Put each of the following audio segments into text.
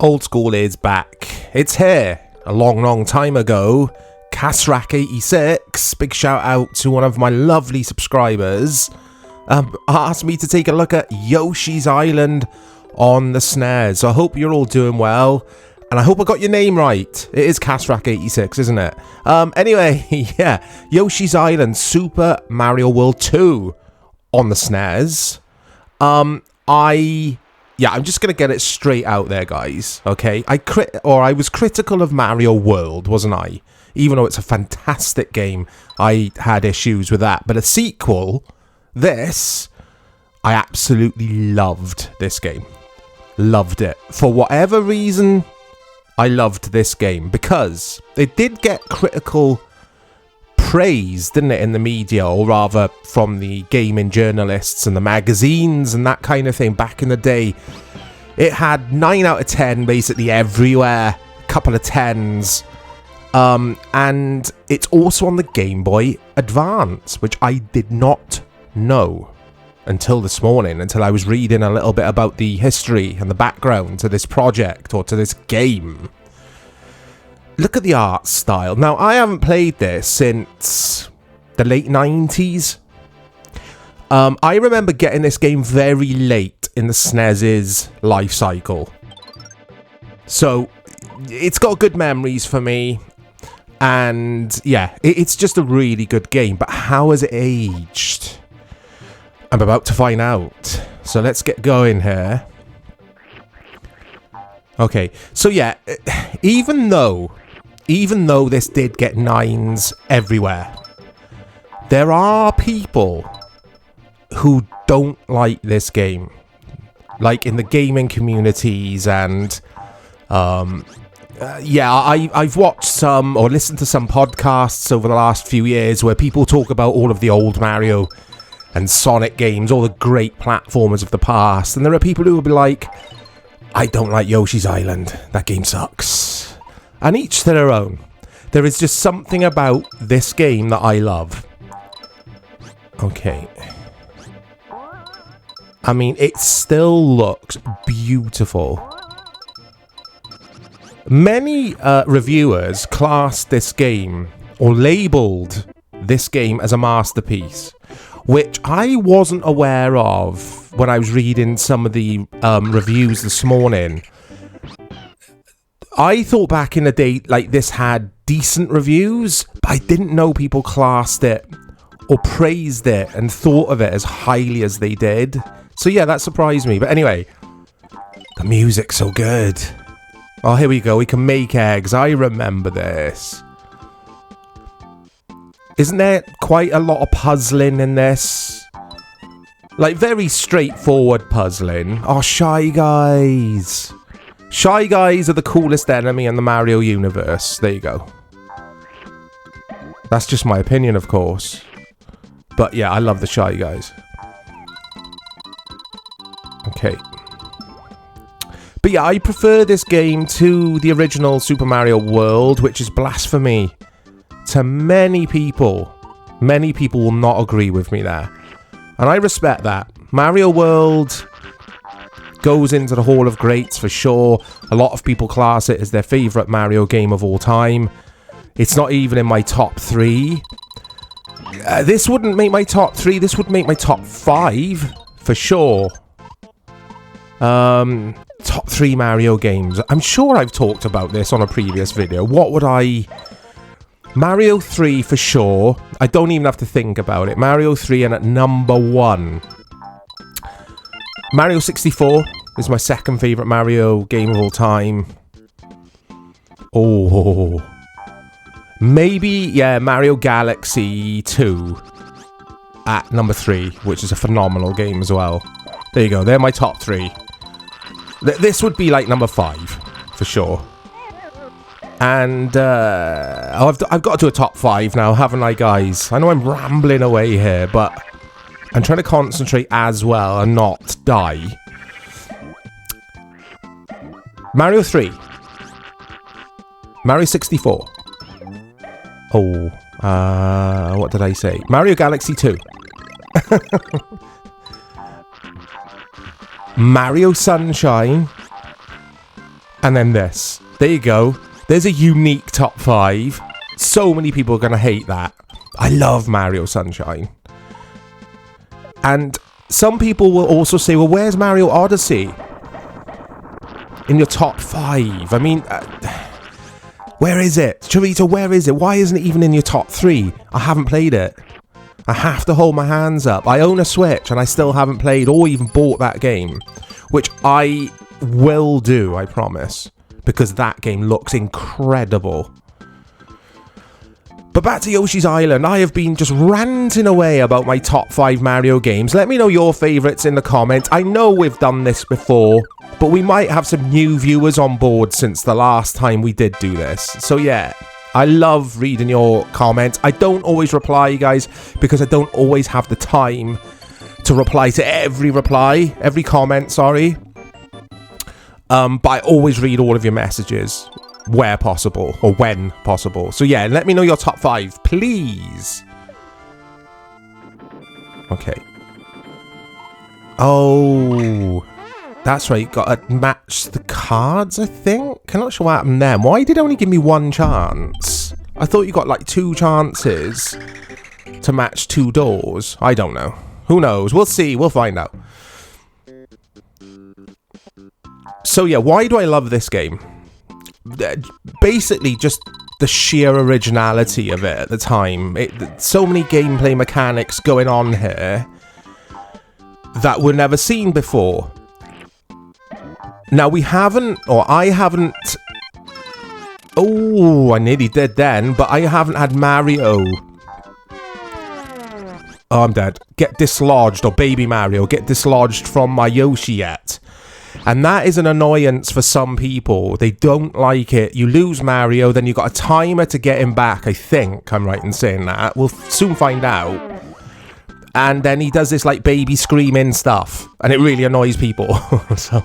Old school is back. It's here. A long time ago. Casrack86, big shout out to one of my lovely subscribers, asked me to take a look at Yoshi's Island on the SNES. So I hope you're all doing well, and I hope I got your name right. It is Casrack86, isn't it? Anyway, yeah, Yoshi's Island, Super Mario World 2 on the SNES. I'm just going to get it straight out there, guys, okay? I was critical of Mario World, wasn't I? Even though it's a fantastic game, I had issues with that. But a sequel, this, I absolutely loved this game. Loved it. For whatever reason, I loved this game. Because it did get critical praise, didn't it, in the media, or rather from the gaming journalists and the magazines and that kind of thing back in the day. It had 9 out of 10 basically everywhere, a couple of 10s, and it's also on the Game Boy Advance, which I did not know until this morning, until I was reading a little bit about the history and the background to this project, or to this game. Look at the art style. Now, I haven't played this since the late 90s. I remember getting this game very late in the SNES's life cycle. So, it's got good memories for me. And, yeah, it's just a really good game. But how has it aged? I'm about to find out. So, let's get going here. Okay, so yeah, even though this did get 9s everywhere, there are people who don't like this game, like in the gaming communities, and I've watched some or listened to some podcasts over the last few years where people talk about all of the old Mario and Sonic games, all the great platformers of the past, and there are people who will be like, I don't like Yoshi's Island, that game sucks. And each to their own. There is just something about this game that I love. Okay. I mean, it still looks beautiful. Many reviewers classed this game, or labelled this game as a masterpiece, which I wasn't aware of when I was reading some of the reviews this morning. I thought back in the day, like, this had decent reviews, but I didn't know people classed it or praised it and thought of it as highly as they did. So yeah, that surprised me. But anyway, the music's so good. Oh, here we go. We can make eggs. I remember this. Isn't there quite a lot of puzzling in this? Like, very straightforward puzzling. Oh, Shy Guys. Shy Guys are the coolest enemy in the Mario universe. There you go. That's just my opinion, of course. But yeah, I love the Shy Guys. Okay. But yeah, I prefer this game to the original Super Mario World, which is blasphemy to many people. Many people will not agree with me there. And I respect that. Mario World goes into the Hall of Greats for sure. A lot of people class it as their favourite Mario game of all time. It's not even in my top 3. This wouldn't make my top 3. This would make my top 5 for sure. Top 3 Mario games. I'm sure I've talked about this on a previous video. What would I... Mario 3 for sure. I don't even have to think about it. Mario 3, and at number 1, Mario 64 is my second favourite Mario game of all time. Oh. Maybe, yeah, Mario Galaxy 2 at number 3, which is a phenomenal game as well. There you go. They're my top 3. This would be like number 5, for sure. And I've got to do a top 5 now, haven't I, guys? I know I'm rambling away here, but I'm trying to concentrate as well and not die. Mario 3. Mario 64. Oh, what did I say? Mario Galaxy 2. Mario Sunshine. And then this. There you go. There's a unique top 5. So many people are going to hate that. I love Mario Sunshine. And some people will also say, well, where's Mario Odyssey? In your top 5. I mean, where is it? Chorito, where is it? Why isn't it even in your top 3? I haven't played it. I have to hold my hands up. I own a Switch and I still haven't played or even bought that game. Which I will do, I promise. Because that game looks incredible. But back to Yoshi's Island, I have been just ranting away about my top 5 Mario games. Let me know your favourites in the comments. I know we've done this before, but we might have some new viewers on board since the last time we did do this. So yeah, I love reading your comments. I don't always reply, guys, because I don't always have the time to reply to every comment, sorry. But I always read all of your messages. Where possible, or when possible. So yeah, let me know your top 5, please. Okay. Oh, that's right. Got to match the cards, I think. I'm not sure what happened then. Why did it only give me 1 chance? I thought you got like 2 chances to match 2 doors. I don't know. Who knows? We'll see. We'll find out. So yeah, why do I love this game? Basically just the sheer originality of it at the time. So many gameplay mechanics going on here that were never seen before. Now I haven't, oh, I nearly did then, but I haven't had Mario. Oh, I'm dead. Get dislodged, or Baby Mario, get dislodged from my Yoshi yet. And that is an annoyance for some people. They don't like it. You lose Mario, then you've got a timer to get him back. I think I'm right in saying that. We'll soon find out. And then he does this like baby screaming stuff. And it really annoys people. So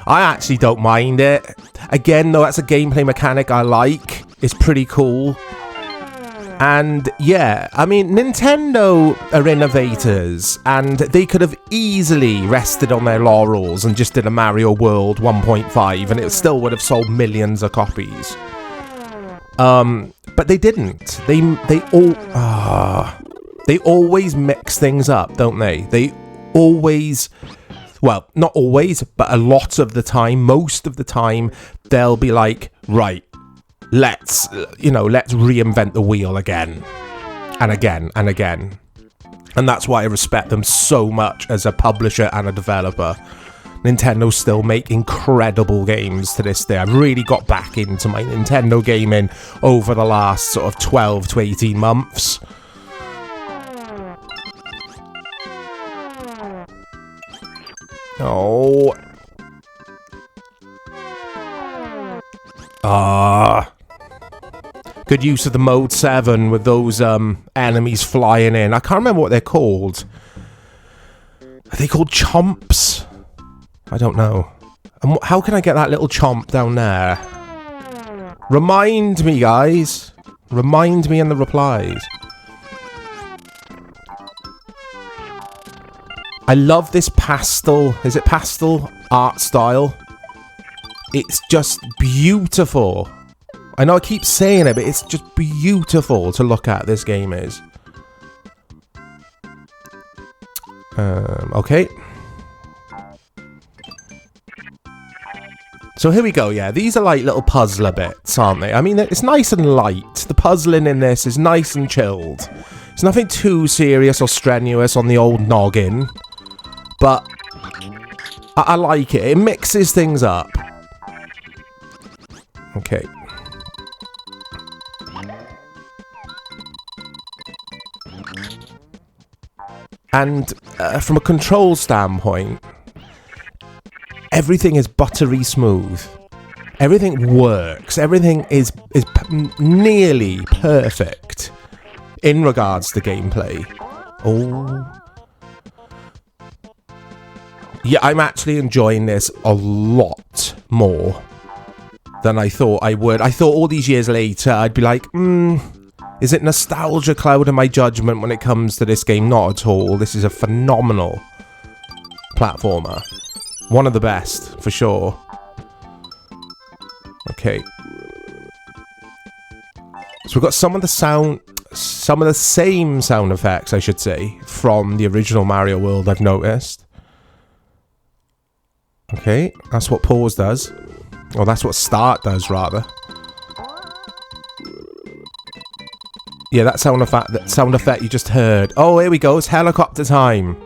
I actually don't mind it. Again, though, that's a gameplay mechanic I like. It's pretty cool. And yeah, I mean, Nintendo are innovators, and they could have easily rested on their laurels and just did a Mario World 1.5, and it still would have sold millions of copies. But they didn't. They always mix things up, don't they? They always, well, not always, but a lot of the time, most of the time, they'll be like, right, let's reinvent the wheel again and again and again. And that's why I respect them so much as a publisher and a developer. Nintendo still make incredible games to this day. I've really got back into my Nintendo gaming over the last sort of 12 to 18 months. Oh. Good use of the Mode 7 with those enemies flying in. I can't remember what they're called. Are they called chomps? I don't know. And how can I get that little chomp down there? Remind me, guys. Remind me in the replies. I love this pastel. Is it pastel art style? It's just beautiful. I know I keep saying it, but it's just beautiful to look at, this game is. Okay. So here we go, yeah. These are like little puzzler bits, aren't they? I mean, it's nice and light. The puzzling in this is nice and chilled. It's nothing too serious or strenuous on the old noggin. But I like it. It mixes things up. Okay. And from a control standpoint, everything is buttery smooth. Everything works. Everything is nearly perfect in regards to gameplay. Oh. Yeah, I'm actually enjoying this a lot more than I thought I would. I thought all these years later, I'd be like, is it nostalgia clouding my judgment when it comes to this game? Not at all. This is a phenomenal platformer. One of the best, for sure. Okay. So we've got some of the same sound effects, I should say, from the original Mario World, I've noticed. Okay, that's what pause does. Or that's what start does, rather. Yeah, that sound effect you just heard. Oh, here we go, it's helicopter time.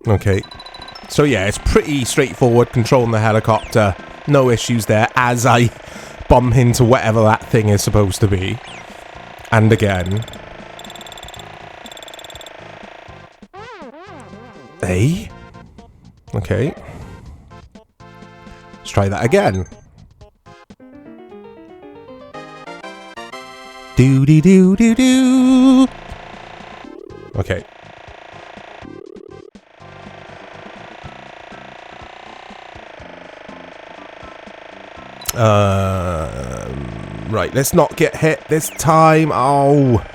Okay. So yeah, it's pretty straightforward controlling the helicopter. No issues there as I bump into whatever that thing is supposed to be. And again. Hey? Okay. Let's try that again. Do-de-do-do-do. Okay. Right, let's not get hit this time. Oh.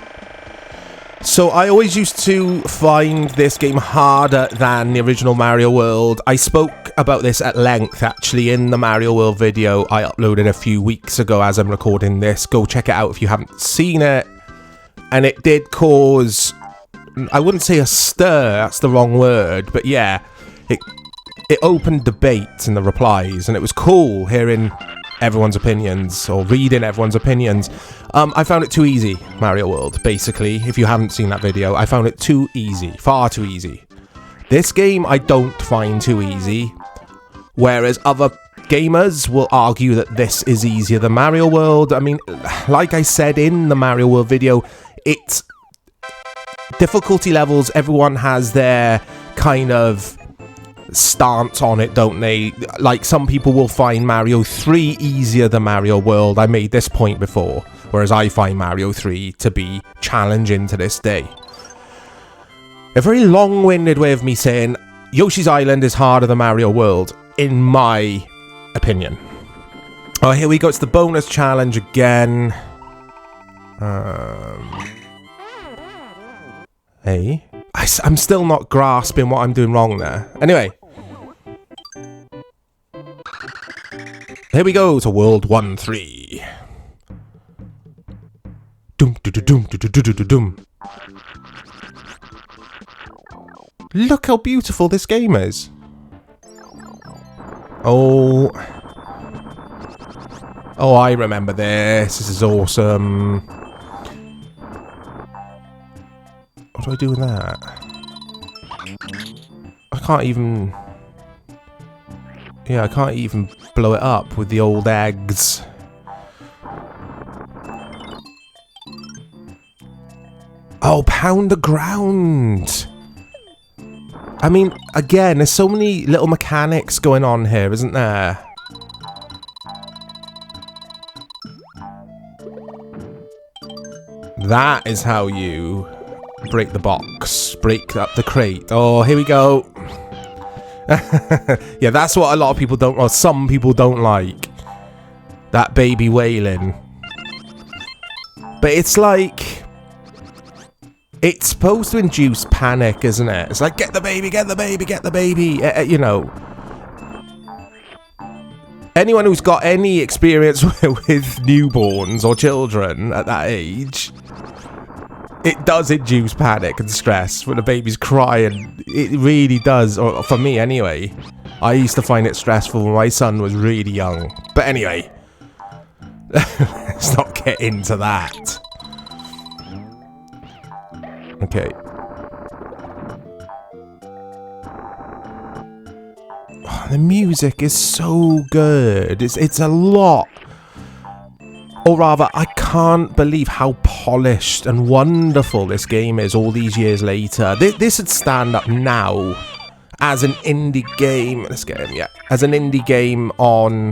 So I always used to find this game harder than the original Mario World. I spoke about this at length, actually, in the Mario World video I uploaded a few weeks ago as I'm recording this. Go check it out if you haven't seen it. And it did cause, I wouldn't say a stir, that's the wrong word, but yeah, it opened debate in the replies, and it was cool hearing everyone's opinions, or reading everyone's opinions. I found it too easy, Mario World, basically. If you haven't seen that video, I found it too easy. Far too easy. This game I don't find too easy, whereas other gamers will argue that this is easier than Mario World. I mean, like I said in the Mario World video, it's difficulty levels, everyone has their kind of stance on it, don't they? Like, some people will find Mario 3 easier than Mario World. I made this point before, whereas I find Mario 3 to be challenging to this day. A very long-winded way of me saying Yoshi's Island is harder than Mario World, in my opinion. Oh, here we go, it's the bonus challenge again. Hey? I'm still not grasping what I'm doing wrong there. Anyway. Here we go to World 1-3. Doom doo doo doom doo doo doo doo doom. Look how beautiful this game is. Oh. Oh, I remember this. This is awesome. What do I do with that? I can't even... Yeah, I can't even blow it up with the old eggs. Oh, pound the ground! I mean, again, there's so many little mechanics going on here, isn't there? That is how you break the box, break up the crate. Oh, here we go. Yeah, that's what a lot of people don't, or some people don't like. That baby wailing. But it's like, it's supposed to induce panic, isn't it? It's like, get the baby, get the baby, get the baby. You know. Anyone who's got any experience with newborns or children at that age, it does induce panic and stress when a baby's crying. It really does, or for me anyway. I used to find it stressful when my son was really young. But anyway, let's not get into that. Okay. Oh, the music is so good. It's a lot. Or rather, I can't believe how polished and wonderful this game is all these years later. This would stand up now as an indie game. Let's get in, yeah. As an indie game on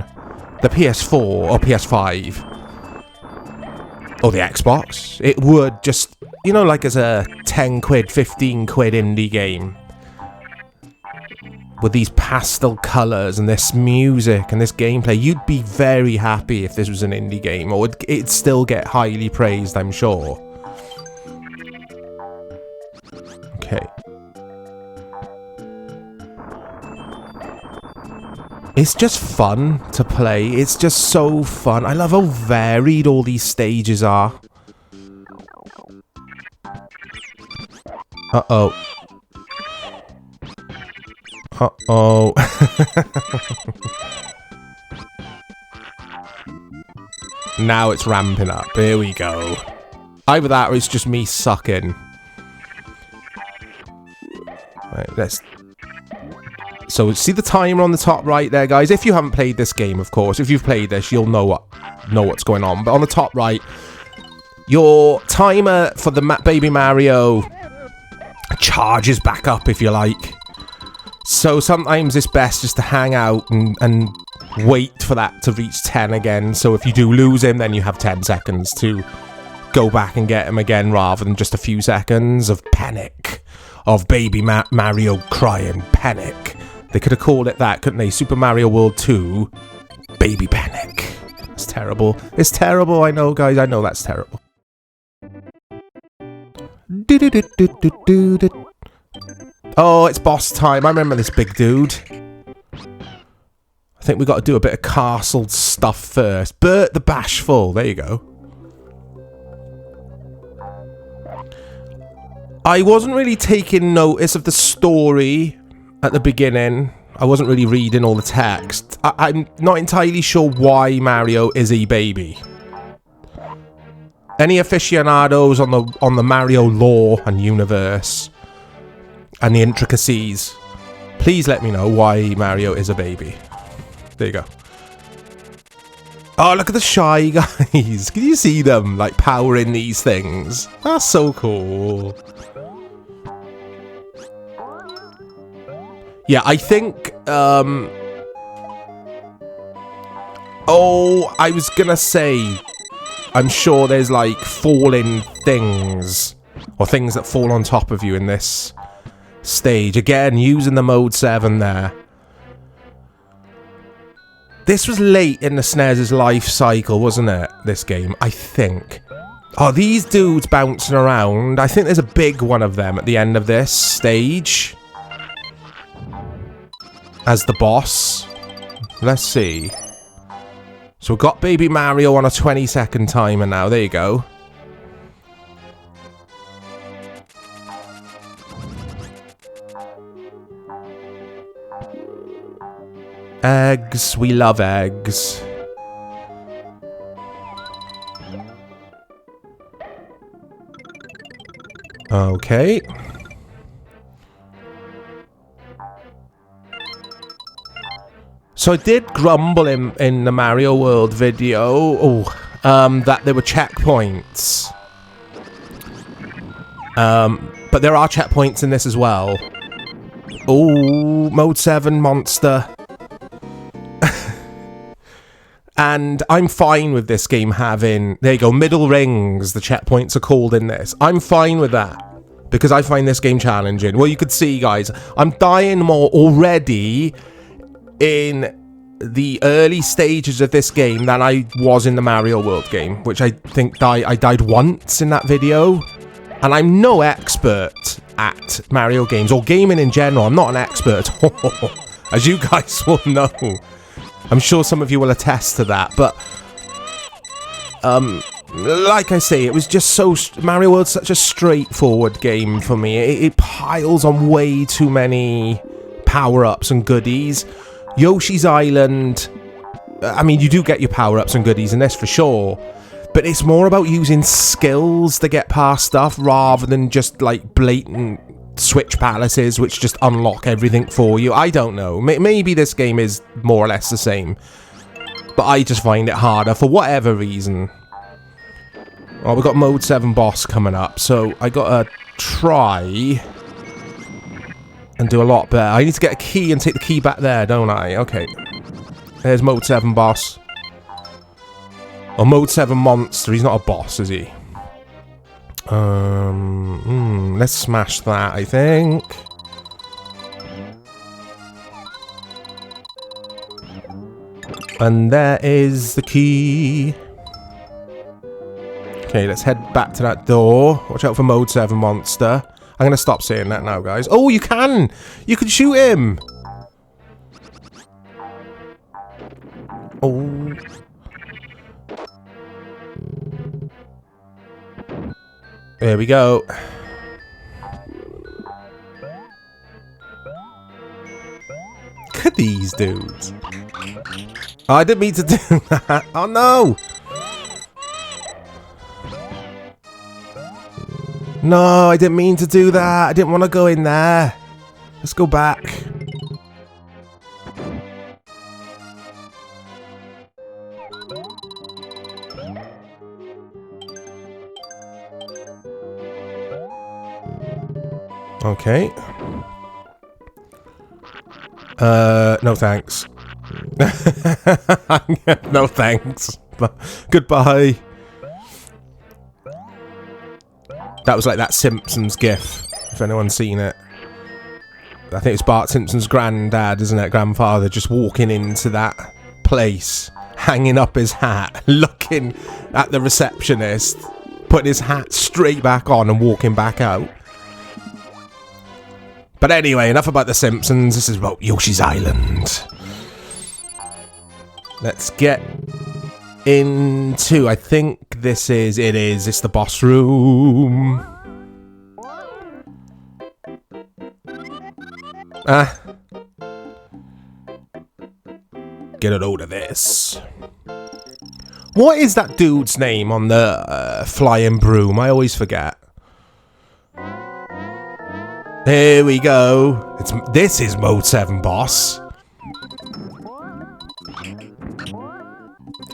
the PS4 or PS5. Or the Xbox. It would just, you know, like as a 10 quid, 15 quid indie game. with these pastel colours and this music and this gameplay. You'd be very happy if this was an indie game, or it'd still get highly praised, I'm sure. Okay. It's just fun to play. It's just so fun. I love how varied all these stages are. Uh-oh. Uh-oh. Now it's ramping up. Here we go. Either that or it's just me sucking. Right, let's... So, see the timer on the top right there, guys? If you haven't played this game, of course. If you've played this, you'll know what's going on. But on the top right, your timer for the Baby Mario charges back up, if you like. So, sometimes it's best just to hang out and wait for that to reach 10 again. So, if you do lose him, then you have 10 seconds to go back and get him again, rather than just a few seconds of panic. Of Baby Mario crying panic. They could have called it that, couldn't they? Super Mario World 2, Baby Panic. It's terrible. It's terrible, I know, guys. I know that's terrible. Oh, it's boss time. I remember this big dude. I think we got to do a bit of castle stuff first. Bert the Bashful. There you go. I wasn't really taking notice of the story at the beginning. I wasn't really reading all the text. I'm not entirely sure why Mario is a baby. Any aficionados on the Mario lore and universe and the intricacies, please let me know why Mario is a baby. There you go. Oh, look at the Shy Guys. Can you see them, like, powering these things? That's so cool. Yeah, I think, oh, I was gonna say, I'm sure there's, like, falling things, or things that fall on top of you in this stage. Again, using the Mode 7 there. This was late in the SNES's life cycle, wasn't it? This game, I think. Oh, these dudes bouncing around. I think there's a big one of them at the end of this stage. As the boss. Let's see. So we've got Baby Mario on a 20-second timer now. There you go. Eggs. We love eggs. Okay. So I did grumble in the Mario World video, that there were checkpoints. But there are checkpoints in this as well. Oh, Mode 7 monster. And I'm fine with this game having, there you go, middle rings, the checkpoints are called in this. I'm fine with that, because I find this game challenging. Well, you could see, guys, I'm dying more already in the early stages of this game than I was in the Mario World game, which I think I died once in that video. And I'm no expert at Mario games, or gaming in general. I'm not an expert at all, as you guys will know. I'm sure some of you will attest to that, but like I say, it was just so... Mario World's such a straightforward game for me. It piles on way too many power-ups and goodies. Yoshi's Island, I mean, you do get your power-ups and goodies in this for sure, but it's more about using skills to get past stuff rather than just, like, blatant switch palaces which just unlock everything for you. I don't know. Maybe this game is more or less the same, but I just find it harder for whatever reason. Oh, we've got Mode 7 boss coming up, so I gotta try and do a lot better. I need to get a key and take the key back there, don't I? Okay. There's Mode 7 boss. Or Mode 7 monster. He's not a boss, is he? Let's smash that, I think. And there is the key. Okay, let's head back to that door. Watch out for Mode 7 monster. I'm going to stop saying that now, guys. Oh, you can! You can shoot him! Oh. There we go. Look at these dudes. Oh, I didn't mean to do that. Oh, no! No, I didn't mean to do that. I didn't want to go in there. Let's go back. Okay. No thanks. No thanks. Goodbye. That was like that Simpsons gif, if anyone's seen it. I think it's Bart Simpson's granddad, isn't it? Grandfather just walking into that place, hanging up his hat, looking at the receptionist, putting his hat straight back on and walking back out. But anyway, enough about the Simpsons. This is about Yoshi's Island. Let's get into, I think it's the boss room. Get a load of this. What is that dude's name on the flying broom? I always forget. Here we go. This is Mode 7 boss.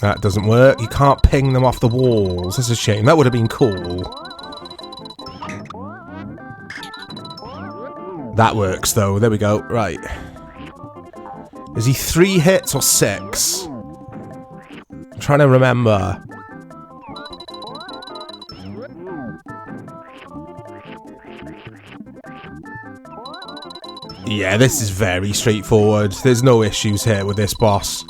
That doesn't work. You can't ping them off the walls. That's a shame. That would have been cool. That works, though. There we go. Right. Is he 3 hits or 6? I'm trying to remember. Yeah, this is very straightforward. There's no issues here with this boss.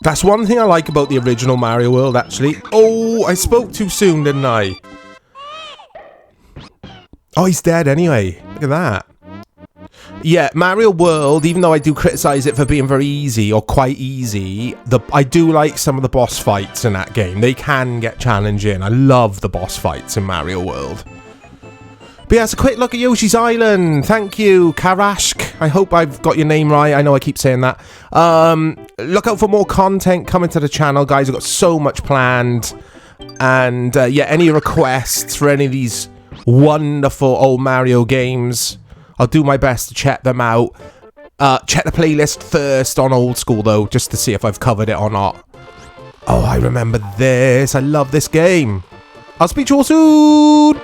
That's one thing I like about the original Mario World, actually. Oh, I spoke too soon, didn't I? Oh, he's dead anyway. Look at that. Yeah, Mario World, even though I do criticize it for being very easy, or quite easy, I do like some of the boss fights in that game. They can get challenging. I love the boss fights in Mario World. But yeah, it's a quick look at Yoshi's Island. Thank you, Karashk. I hope I've got your name right. I know I keep saying that. Look out for more content coming to the channel, guys. I've got so much planned. And yeah, any requests for any of these wonderful old Mario games, I'll do my best to check them out. Check the playlist first on old school, though, just to see if I've covered it or not. Oh, I remember this. I love this game. I'll speak to you all soon.